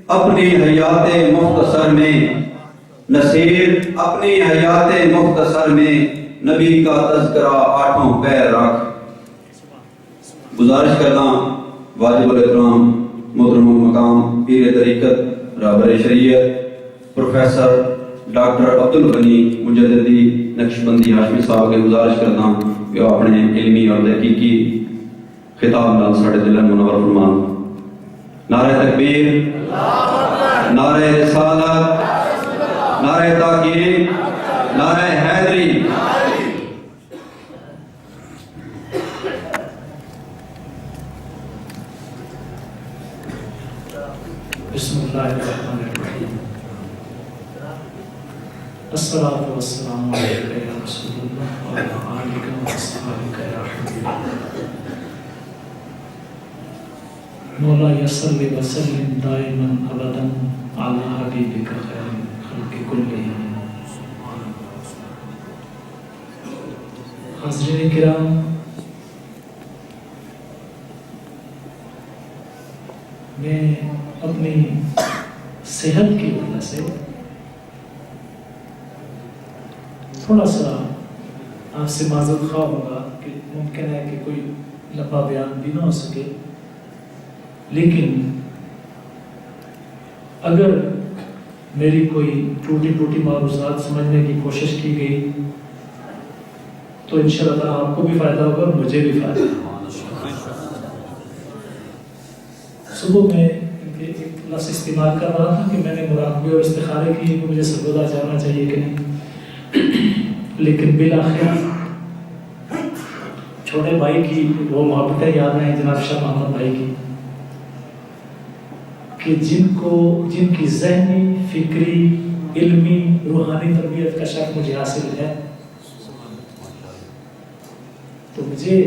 اپنی حیات مختصر میں نصیر اپنی حیات مختصر میں نبی کا تذکرہ آٹھوں پیر رکھ. گزارش کرنا واجب الاحترام محترم المقام پیر طریقت رہبر شریعت پروفیسر ڈاکٹر عبدالغنی مجددی نقشبندی ہاشمی صاحب کے گزارش کرنا کہ وہ اپنے علمی اور تحقیقی خطاب نال ساڑھے دل منور فرمان. نعرہ تکبیر، نعرہ رسالت، نعرہ تحقیق، نعرہ حیدری. بسم اللہ الرحمن الرحیم. الصلاۃ والسلام علیکہ یا رسول اللہ وعلی آلک واصحابک یا حبیب اللہ. مولا یصلی وسلم دائما ابدا علی حبیبک خیر الخلق کلہم. حاضرین کرام، میں اپنی صحت کی وجہ سے تھوڑا سا آپ سے معذرت خواہ ہوگا کہ ممکن ہے کہ کوئی لمبا بیان بھی نہ ہو سکے، لیکن اگر میری کوئی ٹوٹی ٹوٹی معروضات سمجھنے کی کوشش کی گئی تو انشاءاللہ تعالیٰ آپ کو بھی فائدہ ہوگا اور مجھے بھی فائدہ ہوگا. صبح میں ایک لفظ استعمال کر رہا تھا کہ میں نے مراقبے اور استخارے کی کہ مجھے سرگودا جانا چاہیے کہ نہیں، لیکن بالآخر چھوٹے بھائی کی وہ محبتیں یاد ہیں جناب شاہ محمد بھائی کی، کہ جن کی ذہنی، فکری، علمی، روحانی تربیت کا شرف مجھے حاصل ہے. تو مجھے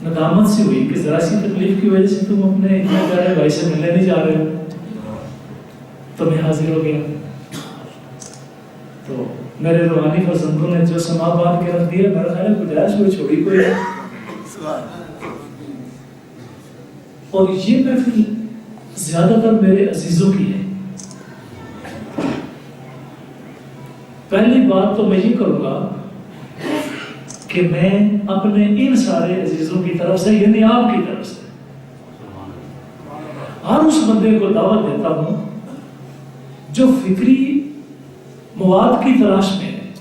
ندامت سی ہوئی کہ ذرا سی تکلیف کی وجہ سے تم اپنے اتنے پیارے بھائی سے ملنے نہیں جا رہے ہو. تو میں حاضر ہو گیا. تو میرے روحانی فرزندوں نے جو سما بات کے رکھ دیا، میرا خیال ہے گنجائش کوئی چھوڑی کوئی ہے. اور یہ محفل زیادہ تر میرے عزیزوں کی ہے. پہلی بات تو میں یہ کروں گا کہ میں اپنے ان سارے عزیزوں کی طرف سے، یعنی آپ کی طرف سے، ہر اس بندے کو دعوت دیتا ہوں جو فکری مواد کی تلاش میں ہے،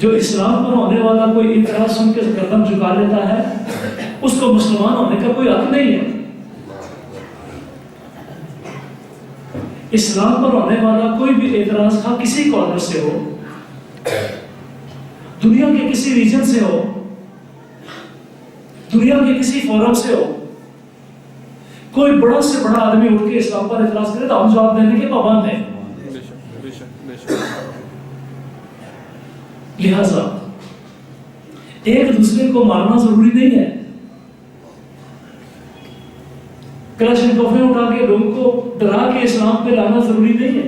جو اسلام پر ہونے والا کوئی اعتراض سن کے قدم جھکا لیتا ہے، اس کو مسلمان ہونے کا کوئی حق نہیں ہے. اسلام پر ہونے والا کوئی بھی اعتراض خواہ کسی کارنر سے ہو، دنیا کے کسی ریجن سے ہو، دنیا کے کسی فورم سے ہو، کوئی بڑا سے بڑا آدمی اٹھ کے اسلام پر اعتراض کرے تو ہم جواب دینے کے پابند ہیں. لہذا ایک دوسرے کو مارنا ضروری نہیں ہے، کلاشنکوفیں اٹھا کے لوگوں کو ڈرا کے اسلام پہ لانا ضروری نہیں ہے.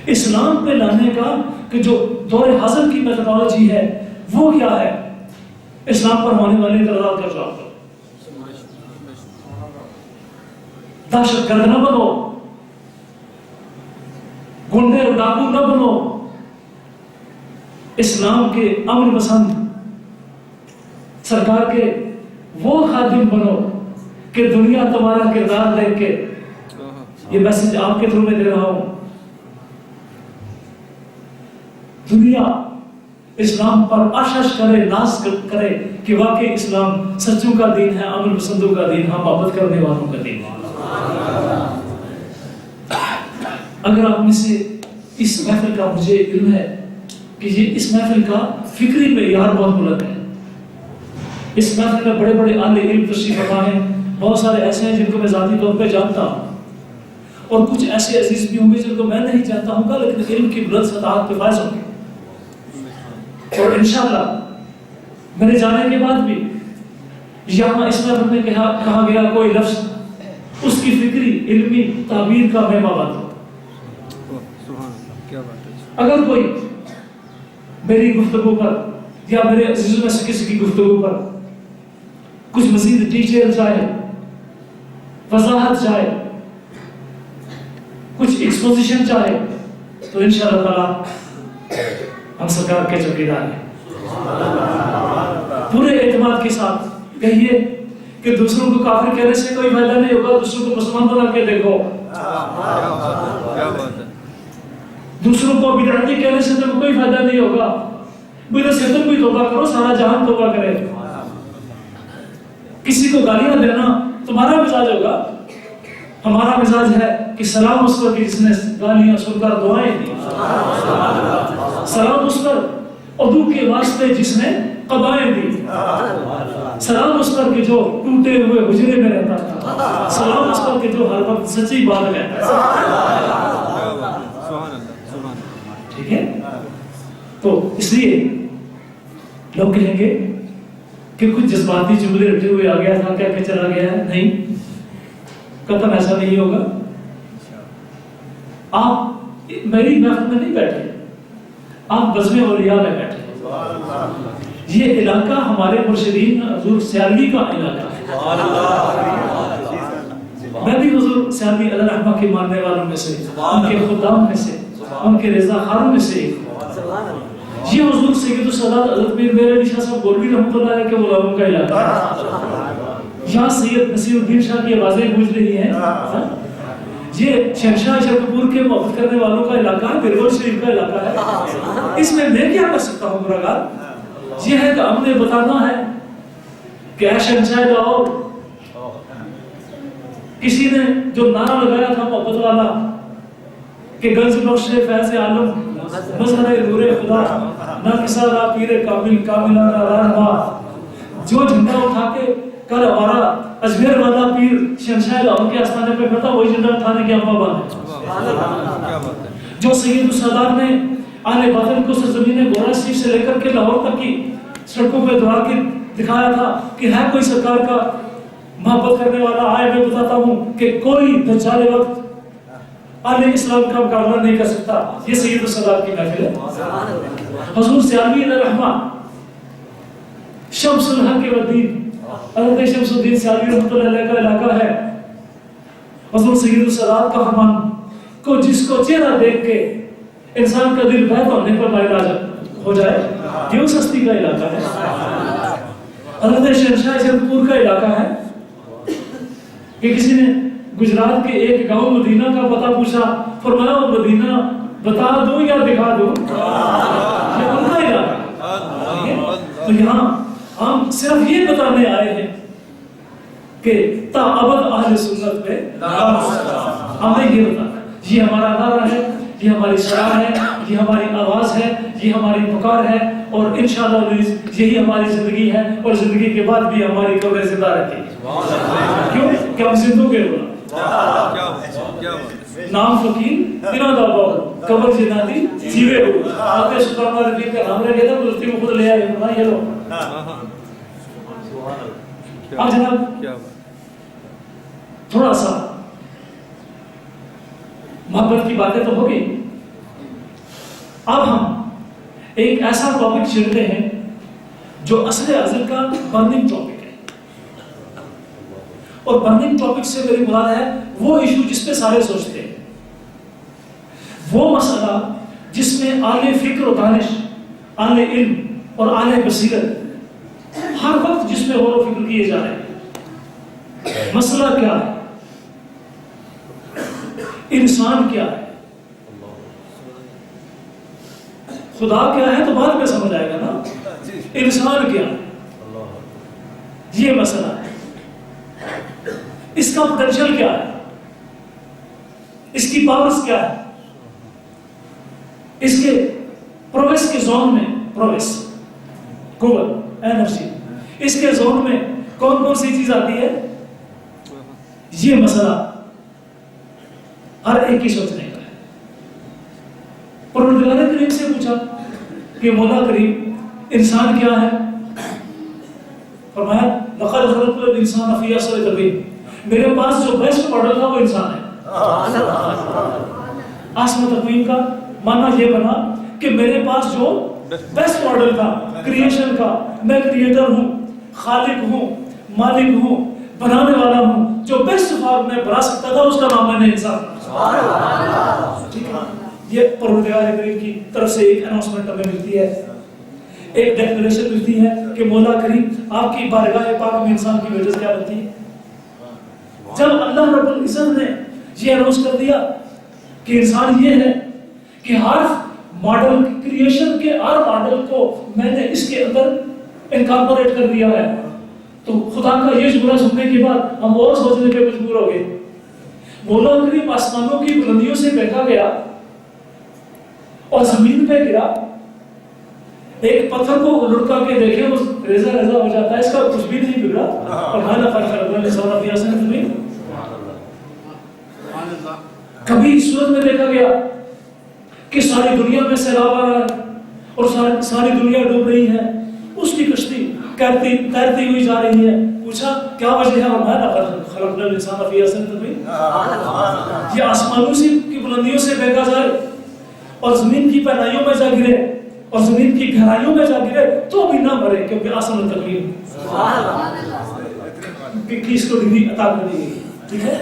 اسلام پہ لانے کا کہ جو دور حاضر کی میتھڈالوجی ہے وہ کیا ہے، اسلام پر ہونے والے اعتراضات کا جواب دو. دہشت گرد نہ بنو، گنڈے اور ڈاکو نہ بنو، اسلام کے امن پسند سرکار کے وہ خادم بنو کہ دنیا تمہارا کردار دیکھ کے، یہ میسج آپ کے تھرو میں دے رہا ہوں، دنیا اسلام پر اشش کرے، ناز کرے کہ واقعی اسلام سچوں کا دین ہے، امن پسندوں کا دین ہے، محبت کرنے والوں کا دین ہے. اگر آپ میں سے اس محفل کا، مجھے علم ہے کہ یہ اس محفل کا فکری معیار بہت بلند ہے. اس محفل میں بڑے بڑے اہل علم تشریف فرما ہیں، بہت سارے ایسے ہیں جن کو میں ذاتی طور پہ جانتا ہوں، اور کچھ ایسے عزیز بھی ہوں گے جن کو میں نہیں جانتا ہوں گا لیکن علم کی بلند سطحات پہ فائز ہوں گے. اور انشاءاللہ میرے جانے کے بعد بھی یہاں اس محفل میں کہا گیا کوئی لفظ اس کی فکری علمی تعبیر کا میں پابند ہوں. اگر کوئی میری گفتگو پر یا میرے عزیزوں میں سے کسی کی گفتگو پر کچھ مزید ڈیٹیل چاہے وضاحت چاہے, کچھ ایکسپوزیشن چاہے, تو انشاءاللہ تعالی ہم سرکار کے چوکیدار ہیں. پورے اعتماد کے ساتھ کہیے کہ دوسروں کو کافر کہنے سے کوئی فائدہ نہیں ہوگا, دوسروں کو مسلمان بنا کے دیکھو. دوسروں کو بدعتی کہنے سے تو کوئی فائدہ نہیں ہوگا, بدعت سے تم بھی توبہ کرو, سارا جہان توبہ کرے. کسی کو گالیاں دینا تمہارا مزاج ہوگا, ہمارا مزاج ہے کہ سلام اس پر جس نے گالیاں سن کر دعائیں دی, سلام اس پر عدو کے واسطے جس نے قبائیں دی, سلام اس پر کہ جو ٹوٹے ہوئے حجرے میں رہتا تھا, سلام اس پر کہ جو ہر وقت سچی بات کہتا ہے. ٹھیک ہے, تو اس لیے لوگ کہیں گے کہ کچھ جذباتی جملے رٹے ہوئے آ گیا تھا, کیا کہ چلا گیا ہے. نہیں, قطعاً ایسا نہیں ہوگا. آپ میری محفل میں نہیں بیٹھے, آپ بزم اولیاء میں بیٹھے. یہ علاقہ ہمارے مرشدین حضور سیالوی کا علاقہ ہے. میں بھی حضور سیالوی علیہ رحمہ کے ماننے والوں میں سے, ان کے خدام میں سے, ان کے رضا خاروں میں سے ایک. یہ حضور سید السادات حضرت میر میرے علی شاہ صاحب گولوی رحمۃ اللہ علیہ کے غلاموں کا علاقہ ہے. یہاں سید نصیر الدین شاہ کی آوازیں گونج رہی ہیں. یہ شہنشاہ شرکپور کے محبت کرنے والوں کا علاقہ ہے, بیرول شریف کا علاقہ ہے. اس میں کیا کر سکتا ہوں برادر؟ یہ ہے کہ ہم نے بتانا ہے کہ اے شہنشاہ لاہور. کسی نے جو نعرہ لگایا تھا محبت والا کہ گنج بخش فیض عالم مظہر نور خدا نہ کسا را پیر کامل کاملانہ رہنما, جو جھنڈا اٹھا کے کل ہمارا اجمیر والا پیر شہنشاہ لاہور کے آستانے پہ کھڑا, وہی جھنڈا اٹھانے کے ہم پابند ہیں. جو سید السادات نے آل باطن کو سرزمین گورا شریف سے لے کر کے لاہور تک کی سڑکوں پہ دوڑا کے دکھایا تھا کہ ہے کوئی سرکار کا محبت کرنے والا, آئے میں بتاتا ہوں کہ کوئی دجال وقت علیہ اسلام کا مقابلہ نہیں کر سکتا. یہ سید السادات کی محفل ہے. حضور سیالوی علیہ رحمہ شمس الحق والدین حضرت شمس الدین سیالوی رحمۃ اللہ علیہ کا علاقہ ہے. حضور سید السادات کا فرمان کو جس کو چہرہ دیکھ کے انسان کا دل بیت ہونے پر مائل ہو جائے, یہ اس ہستی کا علاقہ ہے. حضرت شہنشاہ شرکپور کا علاقہ ہے کہ کسی نے گجرات کے ایک گاؤں مدینہ کا پتہ پوچھا, فرمایا وہ مدینہ بتا دوں یا دکھا دوں, یہ ان کا علاقہ ہے. تو یہاں ہم صرف یہ بتانے آئے ہیں کہ تا ابد اہل سنت پہ ہمیں یہ بتانا, یہ ہمارا نعرہ ہے, یہ ہماری شعار ہے, یہ ہماری آواز ہے, یہ ہماری پکار ہے, اور انشاءاللہ یہی ہماری زندگی ہے, اور زندگی کے بعد بھی ہماری قبر زندہ رہتی ہے. کیوں کہ ہم زندوں کے بولا نام فقیر بنا دباؤ قبر جناتی جیوے ہو. آتے سلطان رفیق کا نام رکھے تھا, دوستی کو خود لے آئے, یہ لو. اب جناب تھوڑا سا محبت کی باتیں تو ہو گئی. اب ہم ایک ایسا ٹاپک چھیڑتے ہیں جو اصل کا برننگ ٹاپک ہے, اور برننگ ٹاپک سے میری مراد ہے وہ ایشو جس پہ سارے سوچتے ہیں, وہ مسئلہ جس میں اعلی فکر و دانش, اعلی علم اور اعلی بصیرت ہر وقت جس میں غور و فکر کیے جا رہے ہیں. مسئلہ کیا ہے؟ انسان کیا ہے؟ خدا کیا ہے تو بعد میں سمجھ آئے گا نا. انسان کیا ہے, یہ مسئلہ ہے. اس کا پوٹینشل کیا ہے, اس کی پاورز کیا ہے, اس کے پروگریس کے زون میں, پروگریس قوت انرجی, اس کے زون میں کون کون سی چیز آتی ہے, یہ مسئلہ ہر ایک کی سوچنے کا ہے. پروردگار کریم سے پوچھا کہ مولا کریم انسان کیا ہے, فرمایا لقد خلقنا الانسان فی احسن تقویم, میرے پاس جو بیسٹ ماڈل تھا وہ انسان ہے. احسن تقویم کا معنی یہ بنا کہ میرے پاس جو بیسٹ ماڈل تھا کریشن کا, میں کریٹر ہوں, خالق ہوں, مالک ہوں, بنانے والا ہوں, جو بیسٹ خواب میں بنا سکتا تھا اس کا نام میں نے انسان. ٹھیک ہے, یہ پروردگار کریم کی طرف سے ایک اناؤنسمنٹ ہمیں ملتی ہے, ایک ڈیکلریشن ملتی ہے کہ مولا کریم آپ کی بارگاہ پاک میں انسان کی وجہ کیا بنتی ہے. جب اللہ رب العزت نے یہ اناؤنس کر دیا کہ انسان یہ ہے کہ ہر ماڈل کریشن کے ہر ماڈل کو میں نے اس کے اندر انکارپوریٹ کر دیا ہے, تو خدا کا یہ جملہ سننے کے بعد ہم اور سوچنے پہ مجبور ہو گئے. مولا کریم آسمانوں کی بلندیوں سے پھینکا گیا اور زمین پہ گرا, ایک پتھر کو لڑکا کے دیکھے وہ ریزہ ریزہ ہو جاتا ہے, اس کا کچھ بھی نہیں بگڑا. اور کبھی صورت میں دیکھا گیا کہ ساری دنیا میں سیلاب آ رہا ہے اور ساری دنیا ڈوب رہی ہے, اس کی کشتی تیرتی ہوئی جا رہی ہے. پوچھا کیا وجہ ہے؟ خلقنا الانسان فی احسن تقویم. یہ آسمانوں کی بلندیوں سے بہکا جائے اور زمین کی پہنائیوں میں جا گرے اور زمین کی گہرائیوں میں جا گرے تو بھی نہ مرے, کیونکہ احسن تقویم کی اس کو ڈگری عطا کر دی گئی. ٹھیک ہے,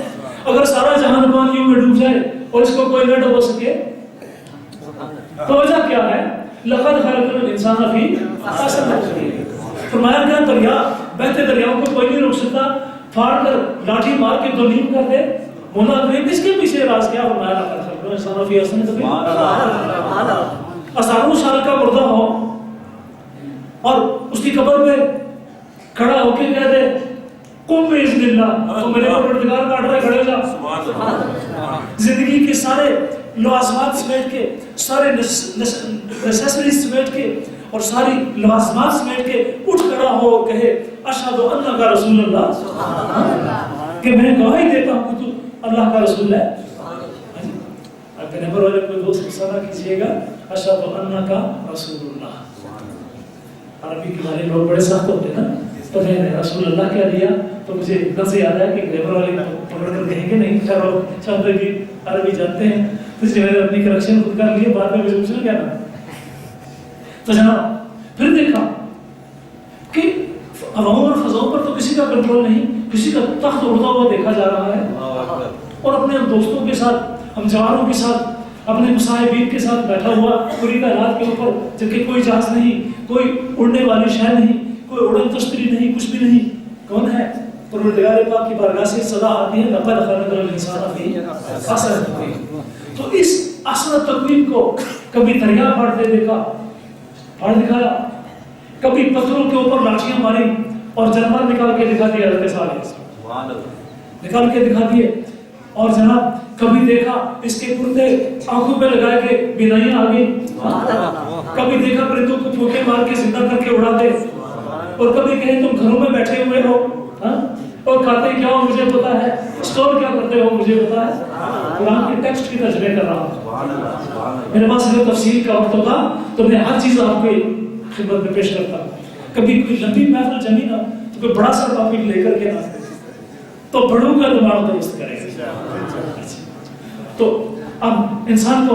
اگر سارا جہان پانیوں میں ڈوب جائے اور اس کو کوئی نہ ڈبو سکے تو وجہ کیا ہے؟ لقد خلقنا الانسان فی احسن تقویم. فرمایا گیا دریا, بہتے دریاؤں کو کوئی نہیں روک سکتا, پھاڑ کر لاٹھی مار کے تو نیم کر دے. مولا کریم اس کے پیچھے راز کیا؟ فرمایا لقد خلقنا الانسان فی احسن تقویم. ہزاروں سال کا مردہ ہو اور اس کی قبر پہ کھڑا ہو کے کہہ دے قم باذن اللہ, تو میرے پروردگار کاٹ رہے کھڑے ہو جا. زندگی کے سارے لوازمات سمیٹ کے, سارے نیسیسریز سمیٹ کے اور ساری لوازمات سمیٹ کے اٹھ کھڑا ہو کہے اشہد انک رسول اللہ, کہ میں گواہی دیتا ہوں کہ تو اللہ کا رسول ہے. اگر نمبر والے کوئی دوست سنا کیجئے گا اشہد انک رسول اللہ. عربی کے والے لوگ بڑے سخت ہوتے ہیں نا, تو میں نے رسول اللہ کیا دیا تو مجھے اتنا سے یاد ہے کہ گریبر والے پکڑ کر کہیں گے نہیں چلو چاہتے بھی عربی جانتے ہیں, تو اس لیے میں نے اپنی کریکشن خود کر لیے, بعد میں مجھے پوچھنا کیا نا. تو جناب پھر دیکھا کہ ہواؤں اور فضاؤں پر تو کسی کا کنٹرول نہیں, کسی کا تخت اڑتا ہوا دیکھا جا رہا ہے, اور اپنے دوستوں کے ساتھ, ہم جوانوں کے ساتھ, اپنے مصاحبین کے ساتھ بیٹھا ہوا پوری کائنات کے اوپر, جبکہ کوئی جہاز نہیں, کوئی اڑنے والی شے نہیں, کوئی اڑن تشتری نہیں, کچھ بھی نہیں. کون ہے؟ پروردگار پاک کی بارگاہ سے صدا آتی ہے لقد خلقنا الانسان فی احسن تقویم. تو اس احسن تقویم کو کبھی دریا پھاڑتے دیکھا, پھاڑ دکھایا, کبھی پتھروں کے اوپر لاٹھیاں ماری اور جانور نکال کے دکھا دیا, حضرت صالح نکال کے دکھا دیے. اور جناب کبھی دیکھا اس کے پردے آنکھوں پہ لگائے کے بینائیاں آ گئی, کبھی دیکھا پرندوں کو پھونکے مار کے زندہ کر کے اڑا دے, اور کبھی کہیں تم گھروں میں بیٹھے ہوئے ہو اور کھاتے کیا ہو مجھے پتا ہے, اسٹور کیا کرتے ہو مجھے پتا ہے. قرآن کے ٹیکسٹ کی ترجمے کر رہا ہوں, میرے پاس اگر تفسیر کا وقت ہوتا تو میں ہر چیز آپ کی خدمت میں پیش کرتا. کبھی کوئی لمبی محفل جمی نا تو کوئی بڑا سا ٹاپک لے کر کے نا تو بڑوں کا دماغ درست کرے گا. تو اب انسان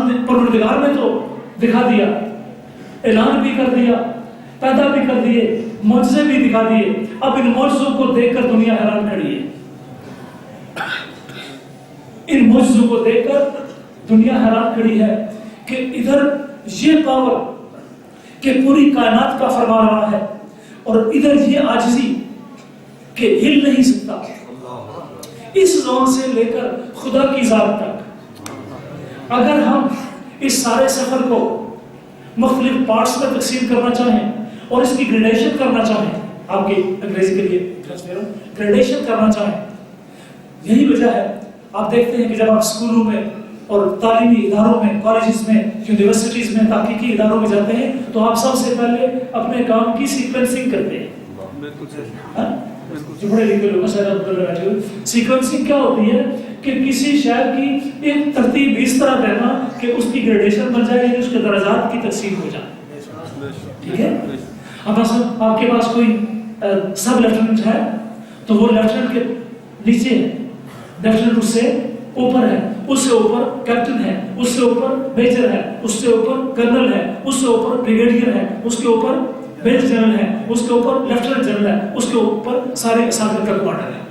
نے پروردگار نے تو دکھا دیا, اعلان بھی کر دیا, پیدا بھی کر دیے, معجزے بھی دکھا دیے. اب ان معجزوں کو دیکھ کر دنیا حیران کھڑی ہے. ان معجزوں کو دیکھ کر دنیا حیران کھڑی ہے کہ ادھر یہ پاور کہ پوری کائنات کا فرما رہا ہے, اور ادھر یہ عاجزی کہ ہل نہیں سکتا. اس زون سے لے کر خدا کی ذات تک اگر ہم اس سارے سفر کو مختلف پارٹس میں تقسیم کرنا چاہیں اور اس کی گریڈیشن کرنا چاہیں, آپ کی انگریزی کے لیے گریڈیشن کرنا چاہیں, یہی وجہ ہے. آپ دیکھتے ہیں کہ جب آپ اسکولوں میں اور تعلیمی اداروں میں, کالجز میں, یونیورسٹیز میں, تحقیقی اداروں میں جاتے ہیں تو آپ سب سے پہلے اپنے کام کی سیکوینسنگ کرتے ہیں. جو بڑے لکھے لوگ بیٹھے ہوئے, سیکوینسنگ کیا ہوتی ہے کہ کسی شہر کی ایک ترتیب اس طرح دینا کہ اس کی گریڈیشن بن جائے, یعنی اس کے درجات کی تقسیم ہو جائے. ٹھیک ہے. اب آپ کے پاس کوئی سب لیفٹیننٹ ہے تو وہ لیفٹیننٹ کے نیچے ہے, لیفٹیننٹ اس سے اوپر ہے, اس سے اوپر کیپٹن ہے, اس سے اوپر میجر ہے, اس سے اوپر کرنل ہے, اس سے اوپر بریگیڈیئر ہے, اس کے اوپر میجر جنرل ہے, اس کے اوپر لیفٹیننٹ جنرل ہے, اس کے اوپر سارے اساتذہ کا کمانڈر ہے.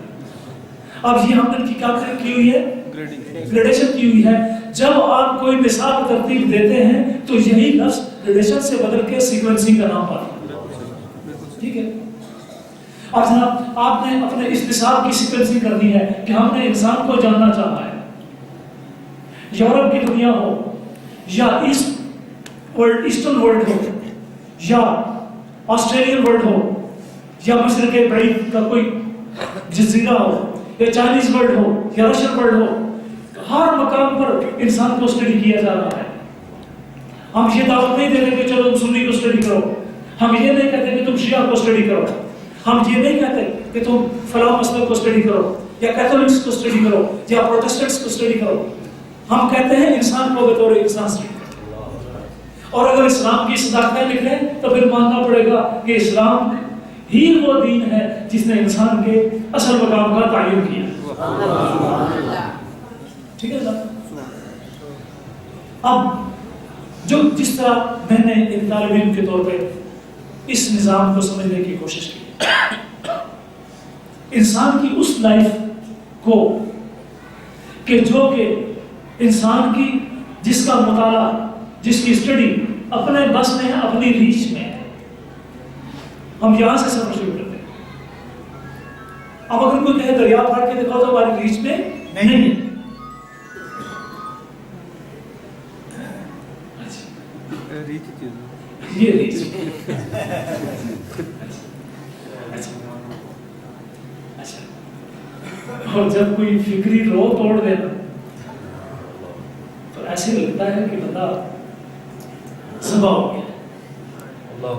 اب یہ ہم نے کیا کی ہوئی ہے؟ گریڈیشن کی ہوئی ہے. جب آپ کوئی مثال ترتیب دیتے ہیں تو یہی لفظ گریڈیشن سے بدل کے سیکوینسنگ کا نام پاتا ہے. ٹھیک ہے. اب جناب آپ نے اپنے اس نصاب کی سیکوینسنگ کرنی ہے کہ ہم نے انسان کو جاننا چاہا ہے. یورپ کی دنیا ہو یا ایسٹرن ورلڈ ہو یا آسٹریلین ورلڈ ہو یا مصر کے بعید کا کوئی جزیرہ ہو یا چائنیز ورلڈ ہو یا رشین ورلڈ ہو، ہر مقام پر انسان کو اسٹڈی کیا جا رہا ہے. ہم یہ دعوت نہیں دے رہے کہ چلو تم سنی کو اسٹڈی کرو، ہم یہ نہیں کہتے کہ تم شیعہ کو اسٹڈی کرو، ہم یہ نہیں کہتے کہ تم فلاں مسلک کو اسٹڈی کرو یا کیتھولکس کو اسٹڈی کرو یا پروٹسٹنٹس کو اسٹڈی کرو. ہم کہتے ہیں انسان کو بطور انسان اسٹڈی کرو. اور اگر اسلام کی صداقتیں لکھیں تو پھر ماننا پڑے گا کہ اسلام ہی وہ دین ہے جس نے انسان کے اصل مقام کا تعین کیا. ٹھیک ہے صاحب. اب جس طرح میں نے ایک طالب علم کے طور پہ اس نظام کو سمجھنے کی کوشش کی، انسان کی اس لائف کو کہ جو کہ انسان کی جس کا مطالعہ، جس کی اسٹڈی اپنے بس میں ہے، اپنی ریچ میں ہے، ہم یہاں سے سفر شروع کرتے ہیں. اب اگر کوئی کہے دریا پھاڑ کے دکھاؤ تو ہماری ریچ میں نہیں ہے. یہ ریچ اور جب کوئی فکری رو توڑ دینا تو ایسے لگتا ہے کہ بندہ ذبح ہو گیا.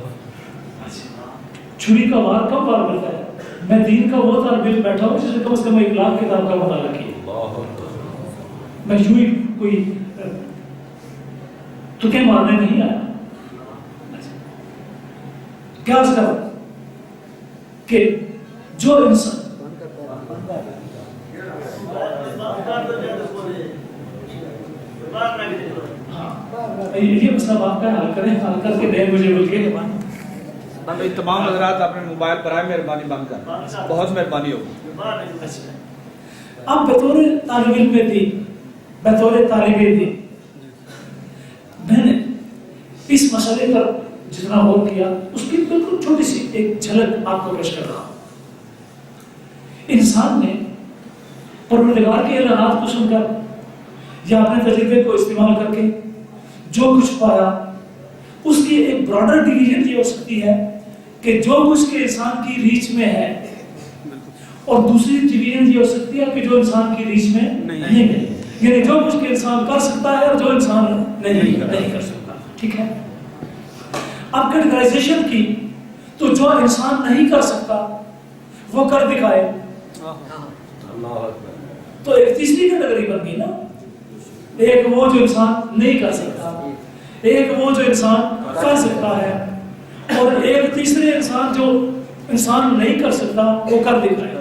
چھری کا وار کب وار کرتا ہے؟ میں دین کا وہ طالب علم بیٹھا ہوں جس نے کم از کم 1 لاکھ کتاب کا مطالعہ کیا. میں یوں ہی کوئی تکے مارنے نہیں آیا. کیا عرض کروں کہ جو انسان یہ مسئلہ آپ کا حل کریں، حل کر کے دیں مجھے بول کے. تمام حضرات اپنے موبائل پر آئے، مہربانی بند کر، بہت مہربانی ہوگی. اب بطور طالب علم دین، بطور طالب دین میں نے اس مسئلے پر جتنا غور کیا اس کی بالکل چھوٹی سی ایک جھلک آپ کو پیش کر رہا ہوں. انسان نے پروردگار کے اعلانات کو سن کر یا اپنے تجربے کو استعمال کر کے جو کچھ پایا، اس کی ایک براڈر ڈویژن یہ ہو سکتی ہے کہ جو کچھ کے انسان کی ریچ میں ہے، اور دوسری ڈویژن یہ ہو سکتی ہے کہ جو انسان کی ریچ میں نہیں ہے. یعنی جو کچھ کے انسان کر سکتا ہے اور جو انسان نہیں کر سکتا. ٹھیک ہے. اب کیٹیگرائزیشن کی تو جو انسان نہیں کر سکتا وہ کر دکھائے تو ایک تیسری کیٹیگری بن گئی نا. ایک وہ جو انسان نہیں کر سکتا، ایک وہ جو انسان کر سکتا ہے، اور ایک تیسرے انسان جو انسان نہیں کر سکتا وہ کر دکھائے.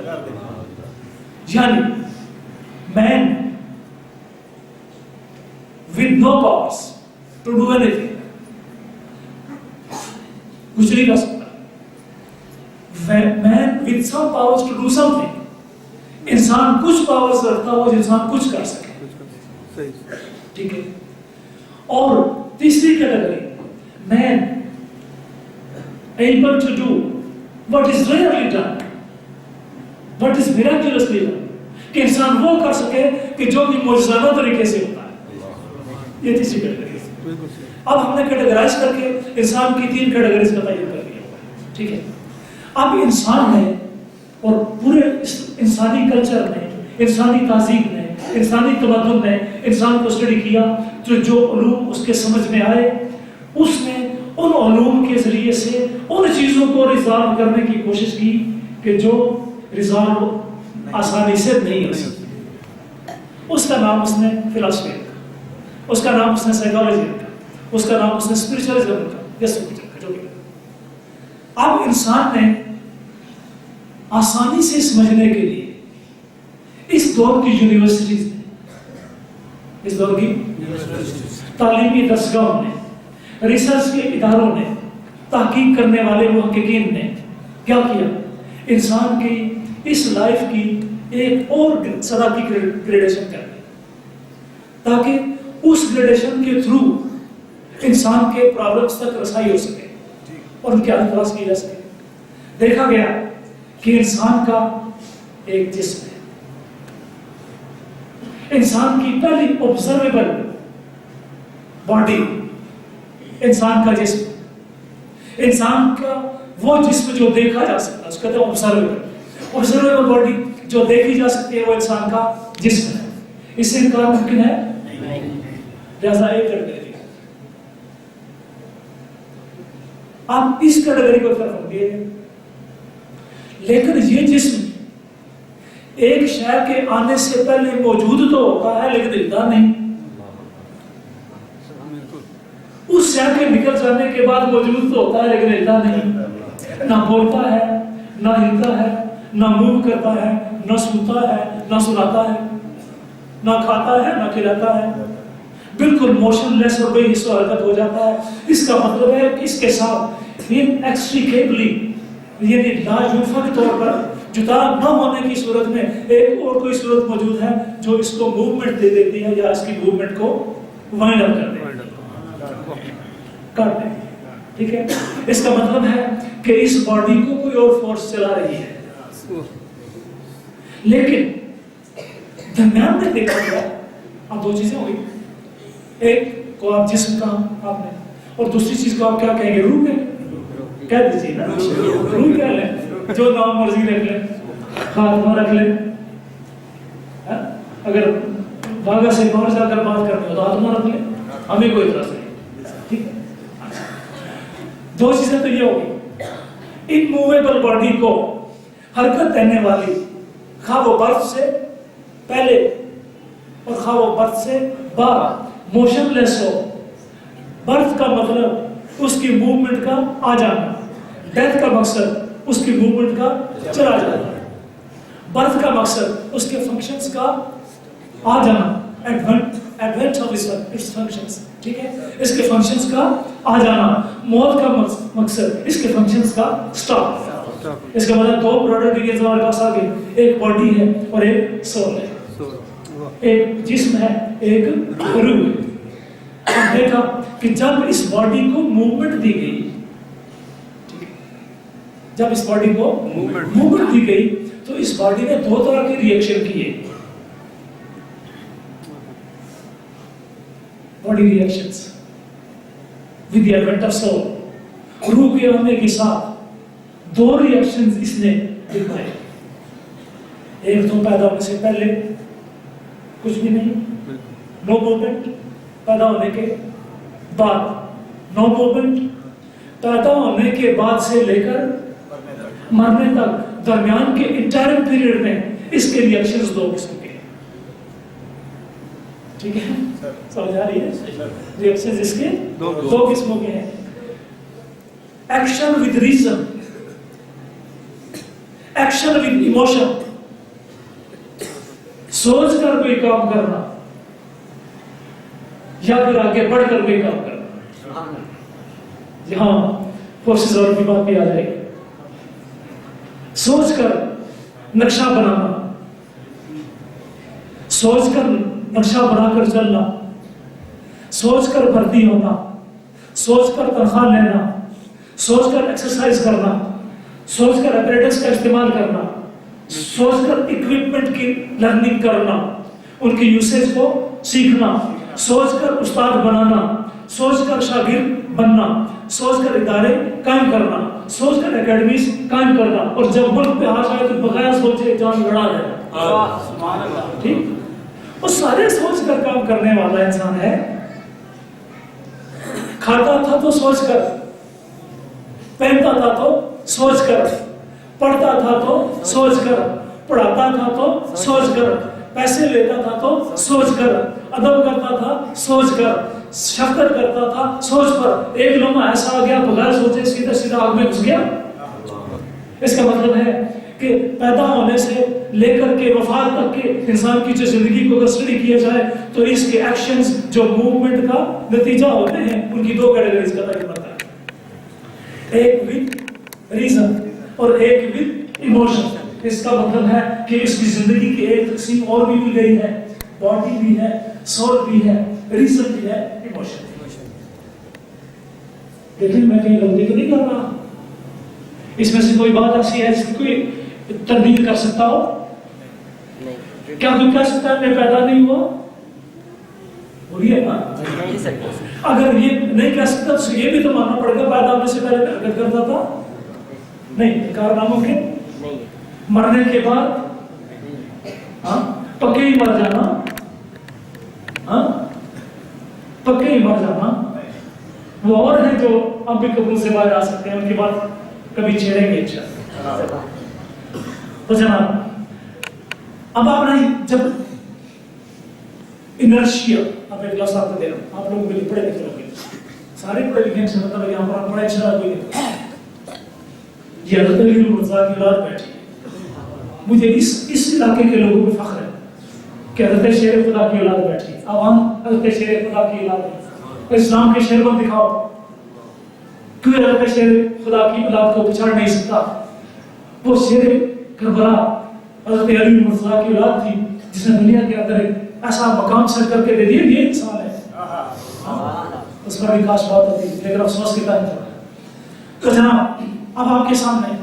یعنی مین with no powers to do anything، کچھ نہیں کر سکتا. Man with some powers to do something، انسان کچھ پاورز رکھتا ہو جو انسان کچھ کر سکے. ٹھیک ہے. اور تیسری کیٹیگری مین able to do what is rarely done، what is miraculously done، کہ انسان وہ کر سکے کہ جو کہ معجزانہ طریقے سے ہوتا ہے. یہ تیسری کیٹیگری ہے. اب ہم نے کیٹیگرائز کر کے انسان کی 3 کیٹیگریز کا تعین کر دیا. ٹھیک ہے. اب انسان نے اور پورے انسانی کلچر نے، انسانی تہذیب نے، انسانی تمدن نے انسان کو اسٹڈی کیا، جو علوم اس کے سمجھ میں آئے اس نے ان علوم کے ذریعے سے ان چیزوں کو ریزالو کرنے کی کوشش کی کہ جو ریزالو آسانی سے نہیں ہو سکتی. اس کا نام اس نے فلاسفی رکھا، اس کا نام اس نے سائیکالوجی رکھا، اس کا نام اس نے اسپرچولیزم رکھا، یا سب کچھ رکھا جو بھی. اب انسان نے آسانی سے سمجھنے کے لیے اس دور کی یونیورسٹیز نے، اس دور کی تعلیمی درسگاہوں نے، ریسرچ کے اداروں نے، تحقیق کرنے والے محققین نے کیا کیا؟ انسان کی اس لائف کی ایک اور سزا کی گریڈیشن کر دی تاکہ اس گریڈیشن کے تھرو انسان کے پرابلمس تک رسائی ہو سکے اور ان کے حل تلاش کی جا سکے. دیکھا گیا کہ انسان کا ایک جسم ہے. انسان کی پہلی آبزرویبل باڈی انسان کا جسم. انسان کا وہ جسم جو دیکھا جا سکتا ہے اس کا آبزرویبل باڈی جو دیکھی جا سکتی ہے وہ انسان کا جسم ہے. اس سے انکار ممکن ہے لہذا ایک کیٹیگری. آپ اس کیٹیگری کو طرف رکھیے. لیکن یہ جسم ایک شے کے آنے سے پہلے موجود تو ہوتا ہے لیکن ہلتا نہیں. اس شے کے نکل جانے کے بعد موجود تو ہوتا ہے لیکن ہلتا نہیں. نہ بولتا ہے نہ ہلتا ہے نہ موو کرتا ہے نہ سنتا ہے نہ سناتا ہے نہ کھاتا ہے نہ کھلاتا ہے. بالکل موشن لیس اور بے حس و حرکت ہو جاتا ہے. اس کا مطلب ہے کہ اس کے ساتھ انیکسٹریکیبلی یعنی لاجوفا کے طور پر جدا نہ ہونے کی صورت میں ایک اور کوئی صورت موجود ہے جو اس کو موومنٹ دے دیتی ہے یا اس کی موومنٹ کو وائنڈ اپ کر دے. ٹھیک ہے. اس کا مطلب ہے کہ اس باڈی کو کوئی اور فورس چلا رہی ہے. لیکن درمیان میں دیکھا گیا اب دو چیزیں ہوئی. ایک کو آپ جسم کا آپ نے اور دوسری چیز کو آپ کیا کہیں گے؟ روح کہہ دیجیے نا. روح کہہ لیں جو نام مرضی رکھ لیں خاتمہ رکھ لیں. اگر باغا سے باہر جا کر بات کرتے ہو تو خاتمہ رکھ لیں. ہمیں کوئی اعتراض نہیں. ٹھیک ہے. دو چیزیں تو یہ ہوگی. انموویبل باڈی کو حرکت دینے والی خواہ وہ برتھ سے پہلے اور خواہ وہ برتھ سے بعد موشن لیس ہو. برتھ کا مطلب اس کی موومنٹ کا آ جانا. ڈیتھ کا مقصد اس کی موومنٹ کا چلا جانا. برتھ کا مقصد اس کے فنکشنز کا آ جانا. Advent of its functions. ٹھیک ہے. اس کے فنکشنز کا آ جانا. موت کا مقصد اس کے فنکشنز کا سٹاپ. اس کا مطلب دو پروڈکٹ ڈیٹیلز ہمارے پاس آ گئی. ایک باڈی ہے اور ایک سول ہے. ایک جسم ہے ایک روح ہے. ہم دیکھا کہ جب اس باڈی کو موومنٹ دی گئی جب اس باڈی کو موومنٹ دی گئی تو اس باڈی نے دو طرح کے ریئیکشن کیے. Body reactions with the advent of civil. روح کے آنے کے ساتھ دو ریئیکشنز اس نے دکھائے. ایک تو پیدا ہونے سے پہلے کچھ بھی نہیں, نو موومنٹ. پیدا ہونے کے بعد نو موومنٹ. پیدا ہونے کے بعد سے لے کر مرنے تک درمیان کے انٹائر پیریڈ میں اس کے ریئیکشنز دو قسم کے. ٹھیک ہے, سمجھ آ رہی ہے؟ ریئیکشنز اس کے دو قسموں کے ہیں. Action with reason, action with emotion. سوچ کر کوئی کام کرنا یا پھر آگے بڑھ کر کوئی کام کرنا. یہاں فورسز اور کی بات بھی آ جائے گی. سوچ کر نقشہ بنانا, سوچ کر نقشہ بنا کر چلنا, سوچ کر بھرتی ہونا, سوچ کر تنخواہ لینا, سوچ کر ایکسرسائز کرنا, سوچ کر اپریٹس کا استعمال کرنا, سوچ کر اکوپمنٹ کی لرننگ کرنا, ان کی یوسیج کو سیکھنا, سوچ کر استاد بنانا, سوچ کر شاگرد بننا, سوچ کر ادارے قائم کرنا, سوچ کر اکیڈمیز قائم کرنا. اور جب ملک پہ آ جائے تو بغیر سوچے جان لڑا جائے. ٹھیک, وہ سارے سوچ کر کام کرنے والا انسان ہے. کھاتا تھا تو سوچ کر, پہنتا تھا تو سوچ کر, پڑھتا تھا تو سوچ کر, پڑھاتا تھا تو سوچ کر, پیسے لیتا تھا تو سوچ کر, ادب کرتا تھا سوچ کر, شفقت کرتا تھا سوچ پر. ایک لمحہ ایسا آ گیا بغیر سوچے سیدھا سیدھا آگ میں گھس گیا. اس کا مطلب ہے کہ پیدا ہونے سے لے کر کے وفات تک کے انسان کی جو زندگی کو اگر اسٹڈی کیا جائے تو اس کے ایکشنز جو موومنٹ کا نتیجہ ہوتے ہیں ان کی دو کیٹیگریز کا تعین ہوتا ہے. ایک ود ریزن اور ایک ود ایموشن. اس کا مطلب ہے کہ اس کی زندگی کی ایک تقسیم اور بھی مل گئی ہے، باڈی بھی ہے، سول بھی ہے، ریزن بھی ہے، ایموشن۔ لیکن میں کہیں غلطی تو نہیں کر رہا؟ اس میں سے کوئی بات ایسی ہے جس کی کوئی تردید کر سکتا ہو؟ کیا تو کہہ سکتا ہے میں پیدا نہیں ہوا؟ بولیے نا۔ اگر یہ نہیں کہہ سکتا تو یہ بھی تو ماننا پڑے گا پیدا ہونے سے پہلے میں حرکت کرتا تھا؟ نہیں، کارناموں کے مرنے کے بعد پکے ہی مر جانا، پکے ہی مر جانا، وہ اور ہیں جو اب بھی قبول سے باہر آ سکتے ہیں، ان کی بات کبھی چھیڑیں گے انشاءاللہ۔ تو جناب اب آپ نے جب انرشیا، آپ ایک کلاس آپ کو دے رہا ہوں، آپ لوگوں کے لیے پڑھے لکھے لوگ سارے پڑھے لکھے سے مطلب ہے یہاں پر پڑھا اچھا کوئی نہیں۔ یہ حضرت علی مرزا کی اولاد بیٹھی، مجھے اس علاقے کے لوگوں پہ فخر ہے کہ حضرت شیر خدا کی اولاد بیٹھی، عوام حضرت شیر خدا کی اولاد ہے۔ اسلام کے شیر کو دکھاؤ، کیوں حضرت شیر خدا کی اولاد کو پچھاڑ نہیں سکتا؟ وہ شیر کربلا حضرت علی مرزا کی اولاد تھی جس نے دنیا کے اندر ایسا مقام سیٹ کر کے دے دیا، یہ انسان ہے۔ اس پر بھی کاش بات ہوتی، لیکن افسوس کے ٹائم تھا۔ تو جناب اب آپ کے سامنے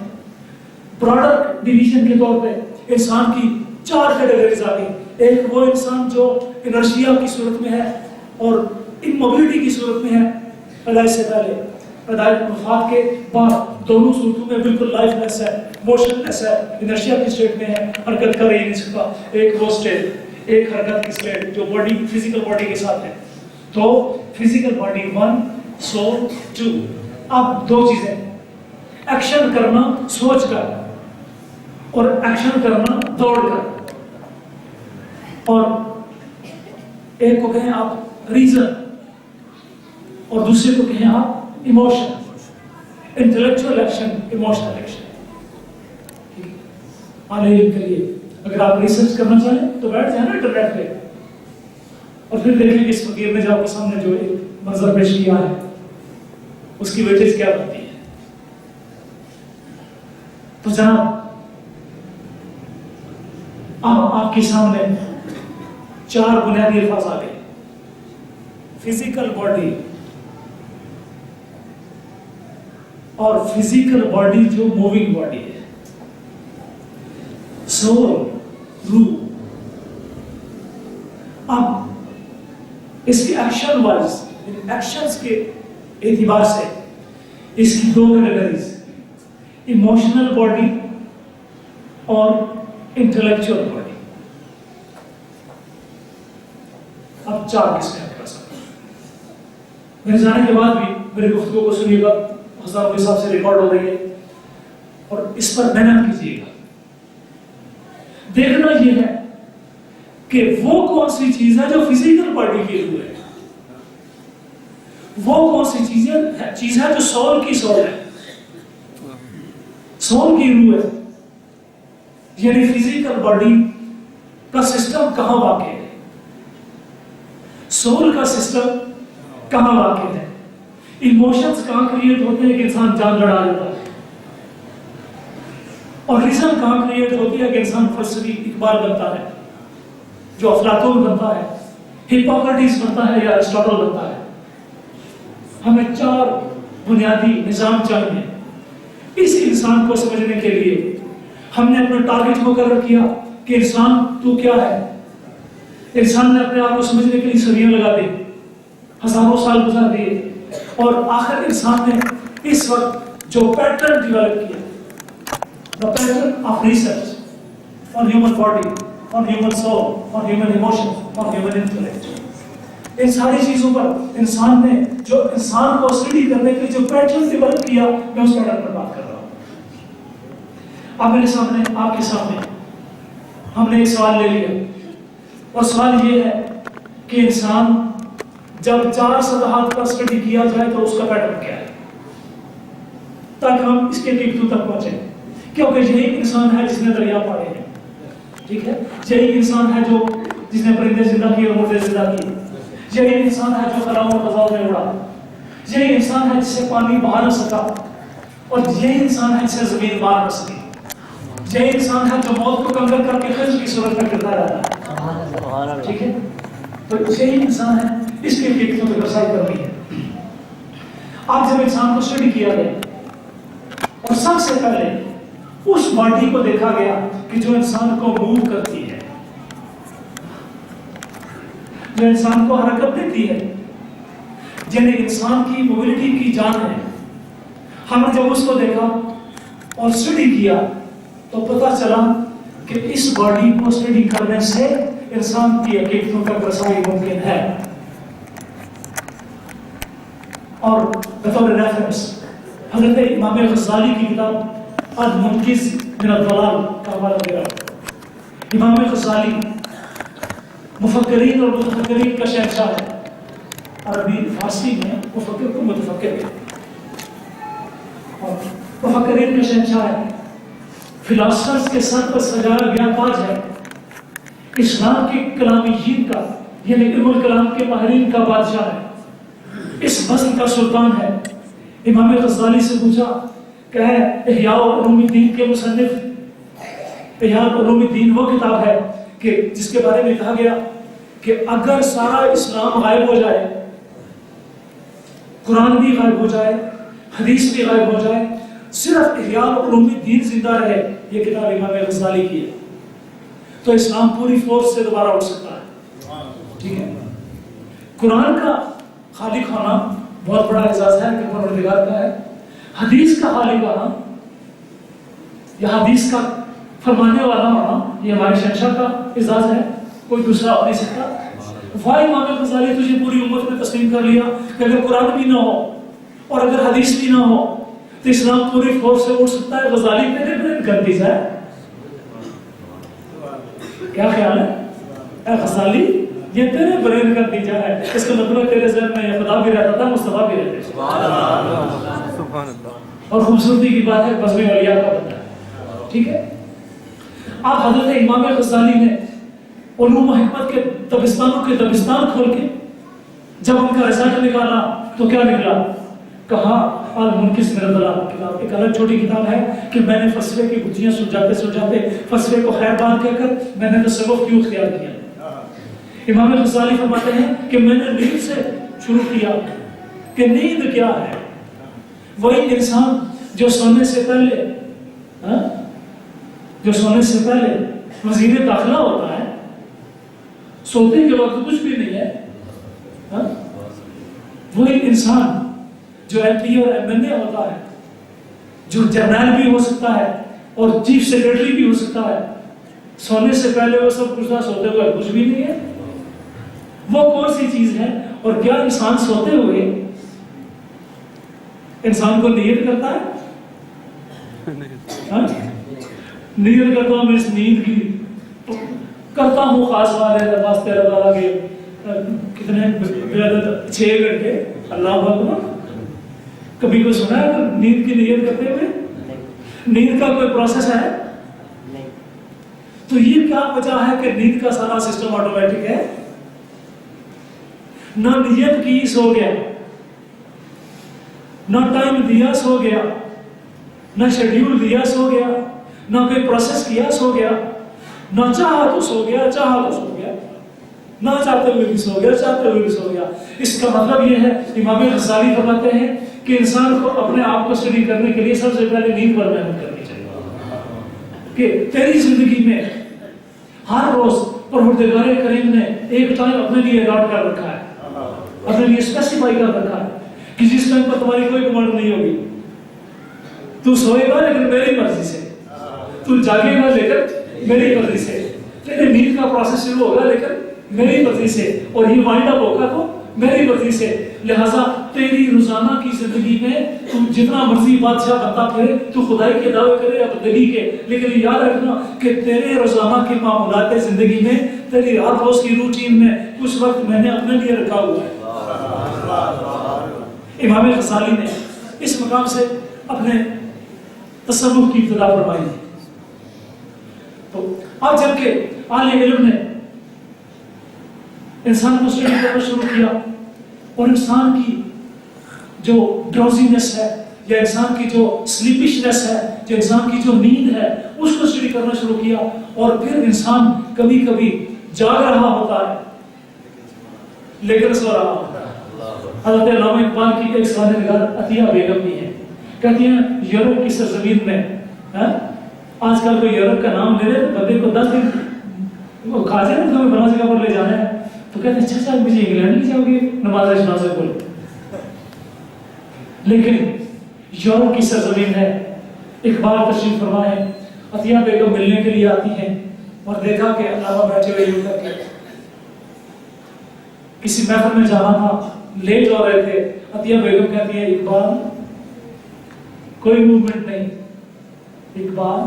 براڈر ڈویژن کے طور پہ انسان کی 4 کیٹیگریز آ گئی۔ ایک وہ انسان جو انرشیا کی صورت میں ہے اور اموبلٹی کی صورت میں ہے، پیدائش سے پہلے، پیدائش وفات کے بعد، دونوں صورتوں میں بالکل لائف لیس ہے، موشن لیس ہے، انرشیا کی اسٹیٹ میں ہے، حرکت کر ہی نہیں سکتا۔ ایک وہ اسٹیٹ، ایک حرکت کی اسٹیٹ جو باڈی، فزیکل باڈی کے ساتھ ہے۔ تو فزیکل باڈی 1، سول 2۔ اب 2 چیزیں، ایکشن کرنا سوچ کر اور ایکشن کرنا دوڑ کر، اور ایک کو کہیں آپ ریزن اور دوسرے کو کہیں آپ emotion, intellectual action, emotional action. اعلی علم کے لیے اگر آپ ریسرچ کرنا چاہیں تو بیٹھ جائیں نا انٹرنیٹ پہ اور پھر دیکھیں کہ اس فقیر نے جو آپ کے سامنے جو ایک منظر پیش کیا ہے اس کی ویٹیج کیا بنتی ہے۔ تو جناب اب آپ کے سامنے 4 بنیادی الفاظ آ گئے، فزیکل باڈی، اور فزیکل باڈی جو موونگ باڈی ہے، سول، روح۔ اب اس کے ایکشن وائز، ایکشنز کے اعتبار سے اس کی 2 کیٹیگریز، ایموشنل باڈی اور انٹلیکچوئل باڈی۔ اب 4 قسمیں کر سکتے ہیں۔ میرے جانے کے بعد بھی میری گفتگو کو سنیے گا، ہزاروں کے حساب سے ریکارڈ ہو رہی ہے، اور اس پر محنت کیجیے گا۔ دیکھنا یہ ہے کہ وہ کون سی چیز ہے جو فزیکل باڈی کی روح ہے، وہ کون سی چیز ہے جو سول کی سول ہے، سول کی روح ہے، یعنی فزیکل باڈی کا سسٹم کہاں واقع ہے، سول کا سسٹم کہاں واقع ہے، ایموشنز کہاں کریٹ ہوتے ہیں کہ انسان جان لڑا لیتا ہے، اور ریزن کہاں کریٹ ہوتی ہے کہ انسان فلسفی اقبال بنتا ہے، جو افلاطون بنتا ہے، ہپوکریٹس بنتا ہے یا ارسطاطل بنتا ہے۔ ہمیں 4 بنیادی نظام چاہیے۔ اس انسان کو سمجھنے کے لیے ہم نے اپنا ٹارگٹ مقرر کیا کہ انسان تو کیا ہے۔ انسان نے اپنے آپ کو سمجھنے کے لیے صدیاں لگا دی، ہزاروں سال گزار دیے، اور آخر انسان نے اس وقت جو پیٹرن ڈیولپ کیا، the pattern of research on human body, on human soul, on human emotions, on human intellect، ان ساری چیزوں پر انسان نے جو انسان کو اسٹڈی کرنے کے لیے جو پیٹرن ڈیولپ کیا، میں اس پیٹرن پر بات کر رہا ہوں۔ اب میرے سامنے، آپ کے سامنے ہم نے ایک سوال لے لیا، اور سوال یہ ہے کہ انسان جب 4 صفحات کا اسٹڈی کیا جائے تو اس کا پیٹرن کیا ہے، تاکہ ہم اس کے ٹکٹوں تک پہنچیں، کیونکہ یہی انسان ہے جس نے دریا پاڑے ہیں، ٹھیک ہے، یہی انسان ہے جو جس نے پرندے زندہ کیے اور مردے زندہ کیے، یہی انسان ہے جو خلاؤں اور فضاؤں میں اڑا، یہی انسان ہے جسے پانی بہا نہ سکا، اور یہی انسان ہے جسے زمین مار نہ سکی۔ یہ انسان ہے جو موت کو کنگل کر کے خضر کی صورت میں کرتا رہتا ہے. ٹھیک ہے؟ تو یہی انسان ہے، اس کے لیے حکمت رسائی کرنی ہے. آج جب انسان کو اسٹڈی کیا گیا اور سب سے پہلے اس باڈی کو دیکھا گیا کہ جو انسان کو موو کرتی ہے، جو انسان کو حرکت دیتی ہے، جنہیں انسان کی موبلٹی کی جان ہے. ہم نے جب اس کو دیکھا اور اسٹڈی کیا تو پتہ چلا کہ اس باڈی کو اسٹڈی کرنے سے انسان کی حقیقتوں تک رسائی ممکن ہے. اور بطور ریفرنس حضرت امام غزالی کی کتاب المنقذ من الضلال کا حوالہ دے رہا ہوں. امام غزالی مفکرین اور متفکرین کا شہنشاہ ہے. عربی فارسی میں مفکر کو متفکر ہے اور مفکرین کا شہنشاہ ہے. فلاسفرز کے سر پر سجایا گیا تاج ہے. اسلام کے کلامیین کا یعنی علم الکلام کے ماہرین کا بادشاہ ہے. اس فصل کا سلطان ہے. امام غزالی سے پوچھا کہ احیاء علوم الدین کے مصنف. احیاء علوم الدین وہ کتاب ہے کہ جس کے بارے میں کہا گیا کہ اگر سارا اسلام غائب ہو جائے، قرآن بھی غائب ہو جائے، حدیث بھی غائب ہو جائے، صرف احیاء علوم الدین زندہ رہے. یہ کتاب امام غزالی کی ہے. تو اسلام پوری فورس سے دوبارہ اٹھ سکتا ہے. ٹھیک ہے؟ قرآن کا خالق ہونا بہت بڑا اعزاز ہے کہ پروردگار کا ہے. حدیث کا خالق ہونا یا حدیث کا فرمانے والا ہونا یہ ہمارے شہنشاہ کا اعزاز ہے، کوئی دوسرا ہو نہیں سکتا. واہ امام غزالی تجھے پوری امت نے تسلیم کر لیا کہ اگر قرآن بھی نہ ہو اور اگر حدیث بھی نہ ہو تو اسلام پوری فورس سے اٹھ سکتا ہے. غزالی تیرے برین کا نتیجہ ہے. کیا خیال ہے اے غزالی؟ یہ تیرے برین کا نتیجہ ہے. اس کا مطلب تیرے ذہن میں یہ خدا بھی رہتا تھا، مصطفیٰ بھی رہتے تھے. اور خوبصورتی کی بات ہے بزم اولیاء کا بندہ ہے. ٹھیک ہے؟ آپ حضرت امام غزالی نے علوم و حکمت کے دبستانوں کے دبستان کھول کے جب ان کا رزلٹ نکالا تو کیا نکلا؟ کہا المنقذ من الضلال کتاب ایک الگ چھوٹی کتاب ہے کہ میں نے فلسفے کی بجیاں سلجھاتے فلسفے کو خیر بات کہہ کر میں نے تصوف کیوں اختیار کیا. امام غزالی فرماتے ہیں کہ میں نے نیند سے شروع کیا کہ نیند کیا ہے. وہی انسان جو سونے سے پہلے وزیر داخلہ ہوتا ہے، سوتے کے وقت کچھ بھی نہیں ہے. وہی انسان جو ایم پی اور ایم این اے ہوتا ہے، جو جرنیل بھی ہو سکتا ہے اور چیف سیکرٹری بھی ہو سکتا ہے، سونے سے پہلے وہ سب کچھ تھا، سوتے ہوئے کچھ بھی نہیں ہے. وہ کون سی چیز ہے؟ اور کیا انسان سوتے ہوئے انسان کو نیت کرتا ہے؟ نیت کرتا ہوں میں اس نیند کی کرتا ہوں خاص والے واسطے اللہ تعالیٰ کے کتنے 6 گھنٹے اللہ اکبر. کبھی کوئی سنا ہے نیند کی نیت کرتے ہوئے؟ نیند کا کوئی پروسیس ہے؟ تو یہ کیا وجہ ہے کہ نیند کا سارا سسٹم آٹومیٹک ہے؟ نہ نیت کی سو گیا، نہ ٹائم دیا سو گیا، نہ شیڈیول دیا سو گیا، نہ کوئی پروسیس کیا سو گیا، نہ چاہا تو سو گیا، نہ چاہتے ہوئے بھی سو گیا، چاہتے ہوئے بھی سو گیا. اس کا مطلب یہ ہے امام غزالی فرماتے ہیں کہ انسان کو اپنے آپ کو اسٹڈی کرنے کے لیے سب سے پہلے نیند پر محنت کرنی چاہیے کہ تیری زندگی میں ہر روز پروردگار کریم نے ایک ٹائم اپنے لیے الاٹ کر رکھا ہے، اپنے لیے اسپیسیفائی کر رکھا ہے کہ جس ٹائم پر تمہاری کوئی کمانڈ نہیں ہوگی. تو سوئے گا لیکن میری مرضی سے، تو جاگے گا لیکن میری مرضی سے، تیرے نیند کا پروسیس شروع ہوگا لیکن میری مرضی سے، اور یہ وائنڈ اپ ہوگا تو میری مرضی سے. لہٰذا تیری روزانہ کی زندگی میں تم جتنا مرضی بادشاہ بنتا پھرے، تو خدائی کے دعوے کرے یا بندگی کے، لیکن یاد رکھنا کہ تیرے روزانہ کے معمولات زندگی میں، تیری رات روز کی روٹین میں کچھ وقت میں نے اپنے لیے رکھا ہوا ہے. امام غزالی نے اس مقام سے اپنے تصوف کی ابتدا فرمائی ہے. تو اب جبکہ اہل علم نے انسان کو اسٹڈی کرنا شروع کیا اور انسان کی جو ڈراؤزینس ہے یا انسان کی جو سلیپشنس ہے، جو انسان کی جو نیند ہے، اس کو کرنا شروع کیا اور پھر انسان کبھی کبھی جاگ رہا ہوتا ہے لیکن سو رہا ہوتا ہے۔ حضرت علامہ اقبال کی ایک سوانح نگار عطیہ بیگم بھی ہے، کہتی ہیں یورپ کی سرزمین میں آج کل کوئی یورپ کا نام لے لے تو بندے کو 10 دن وہ کھا جائے تمہیں بنا جگہ پر لے جانا ہے تو کہتے ہیں اچھا مجھے انگلینڈ لے جاؤ گے نماز اشنا سے بولے، لیکن یورپ کی سرزمین ہے۔ اقبال تشریف فرما ہے، عطیہ بیگم ملنے کے لیے آتی ہیں اور دیکھا کہ علامہ بیٹھے ہوئے یوں کر کے کسی محفل میں جانا تھا، لیٹ ہو رہے تھے۔ عطیہ بیگم کہتی ہے اقبال کوئی موومنٹ نہیں، اقبال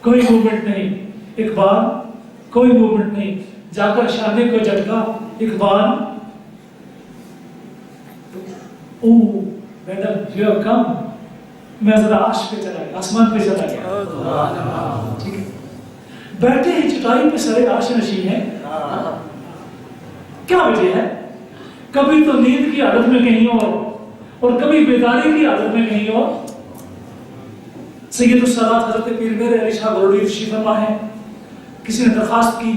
کوئی موومنٹ نہیں، اقبال کوئی موومنٹ نہیں، جا کر شانے کو جھٹکا Iqbal O madam you have come, میں ذرا عرش پہ چلا گیا، آسمان پہ چلا گیا، ٹھیک ہے، بیٹھے ہی چٹائی پہ سرے عرش نشین ہے، کیا وجہ ہے؟ کبھی تو نیند کی حالت میں کہیں اور کبھی بیداری کی حالت میں کہیں اور۔ سید الصلاۃ حضرت پیر میرے علی شاہ گولوی تشریف فرما ہے، کسی نے درخواست کی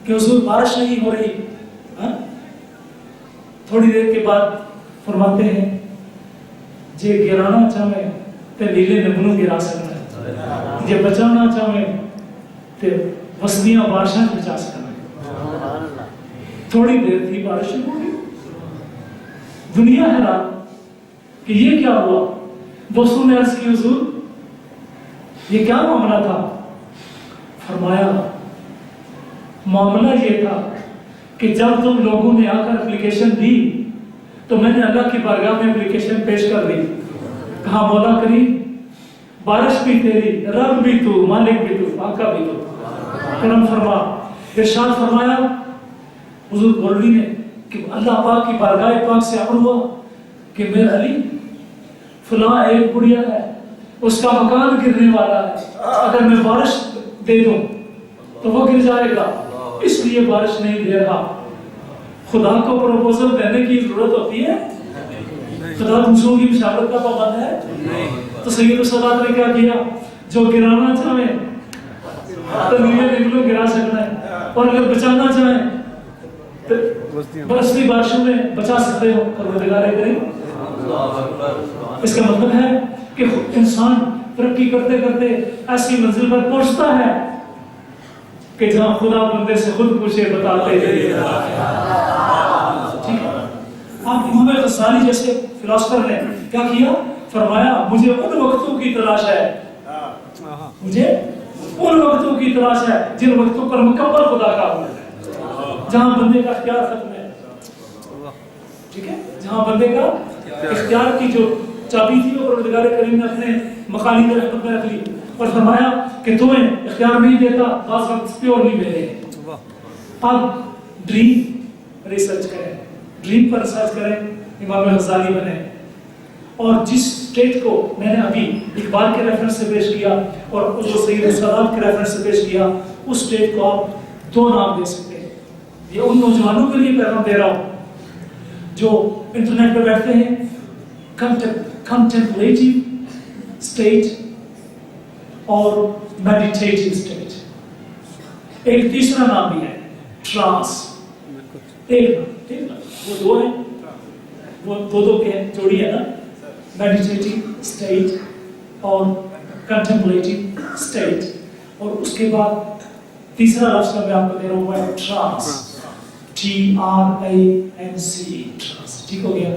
کہ حضور بارش نہیں ہو رہی، تھوڑی دیر کے بعد فرماتے ہیں جے گرانا چاہے تے نیلے نمنو گرا سکنا ہے، جے بچانا چاہے تے وسنیاں بارشاں بچا سکنا ہے۔ تھوڑی دیر تھی بارش ہو گئی، دنیا حیران کہ یہ کیا ہوا۔ دوستوں نے عرض کی حضور یہ کیا معاملہ تھا؟ فرمایا معاملہ یہ تھا کہ جب تم لوگوں نے آ کر اپلیکیشن دی تو میں نے اللہ کی بارگاہ میں اپلیکیشن پیش کر دی، کہا مولا کریم بارش بھی تیری، رب بھی تو، مالک بھی تو، آقا بھی تو، کرم فرما۔ ارشاد فرمایا حضور گولوی نے کہ اللہ پاک کی بارگاہ پاک سے امر ہوا کہ میرا علی فلاں ایک بڑھیا ہے، اس کا مکان گرنے والا ہے، اگر میں بارش دے دوں تو وہ گر جائے گا، اس لیے بارش نہیں دے رہا۔ خدا کو پروپوزل دینے کی ضرورت ہوتی ہے؟ خدا دوسروں کی مشاورت کا پابند ہے؟ تو سید الصلاۃ نے کیا کیا؟ جو گرانا چاہے تو نیلے نگلو گرا سکنا ہے، اور اگر بچانا چاہے تو برستی بارشوں میں بچا سکتے ہو، پروردگار کریم۔ اس کا مطلب ہے کہ انسان ترقی کرتے کرتے ایسی منزل پر پہنچتا ہے کہ جہاں خدا بندے سے خود پوچھے بتاتے ہیں۔ آپ امام غزالی جیسے فلاسفر نے کیا کیا؟ فرمایا مجھے ان وقتوں کی تلاش ہے، مجھے ان وقتوں کی تلاش ہے جن وقتوں پر مکمل خدا کا حکم ہے، جہاں بندے کا اختیار ختم ہے، ٹھیک ہے، جہاں بندے کا اختیار کی جو چابی تھی وہ پروردگار کریم نے اپنے مخالق رحمت میں رکھ لی اور فرمایا کہ تمہیں اختیار نہیں دیتا، بعض وقت پیور نہیں دے رہے۔ اب ڈریم ریسرچ کریں، ڈریم پر ریسرچ کریں، امام غزالی بنے، اور جس اسٹیٹ کو میں نے ابھی اقبال کے ریفرنس سے پیش کیا اور جو سید الصلاۃ کے ریفرنس سے پیش کیا، اس اسٹیٹ کو آپ 2 نام دے سکتے ہیں۔ یہ ان نوجوانوں کے لیے پیغام دے رہا ہوں جو انٹرنیٹ پہ بیٹھتے ہیں، contemplative state اور meditative state۔ ایک تیسرا نام بھی ہے trance، ایک وہ 2 ہیں، وہ 2 کے جوڑی ہے نا، meditative state اور contemplative state، اور اس کے بعد تیسرا لفظ میں آپ کو دے رہا ہوں وہ ہے trance، TRANCE، trance، ٹھیک ہو گیا۔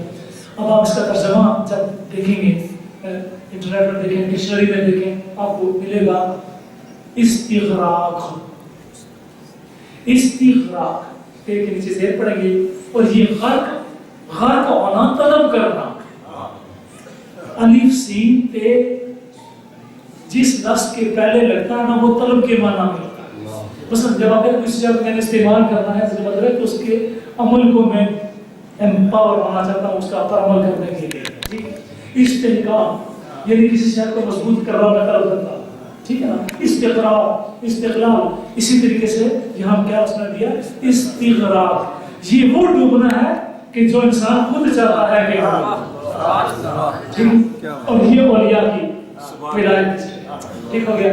اب آپ اس کا ترجمہ جب دیکھیں گے، انٹرنیٹ پر دیکھیں، ڈکشنری میں دیکھیں، آپ کو ملے گا استغراق، استغراق کے نیچے زیر پڑیں گے، اور یہ غرق ہونا، طلب کرنا، الف سین تے جس لفظ کے پہلے لگتا ہے نا وہ طلب کے معنی میں ہوتا ہے۔ مثلا جب آپ کسی جگہ میں نے استعمال کرنا ہے تو مطلب ہے کہ اس کے عمل کو میں امپاور ہونا چاہتا ہوں اس کا پر عمل کرنے کے لیے، ٹھیک ہے۔ استحکام یعنی کسی شہر کو مضبوط کرنا میں طلب کرتا ہوں، ٹھیک ہے نا۔ استقرار، استقلال، اسی طریقے سے یہاں کیا اس نے دیا استغراق، یہ وہ ڈوبنا ہے کہ جو انسان خود چاہتا ہے کہ ٹھیک، اور یہ اولیاء کی ولایت، ٹھیک ہو گیا۔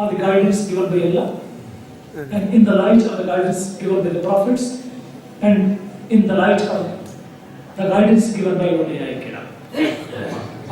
of the guidance given by Allah, and in the light of the guidance given by the prophets, and in the light of the guidance given by awliya kiram।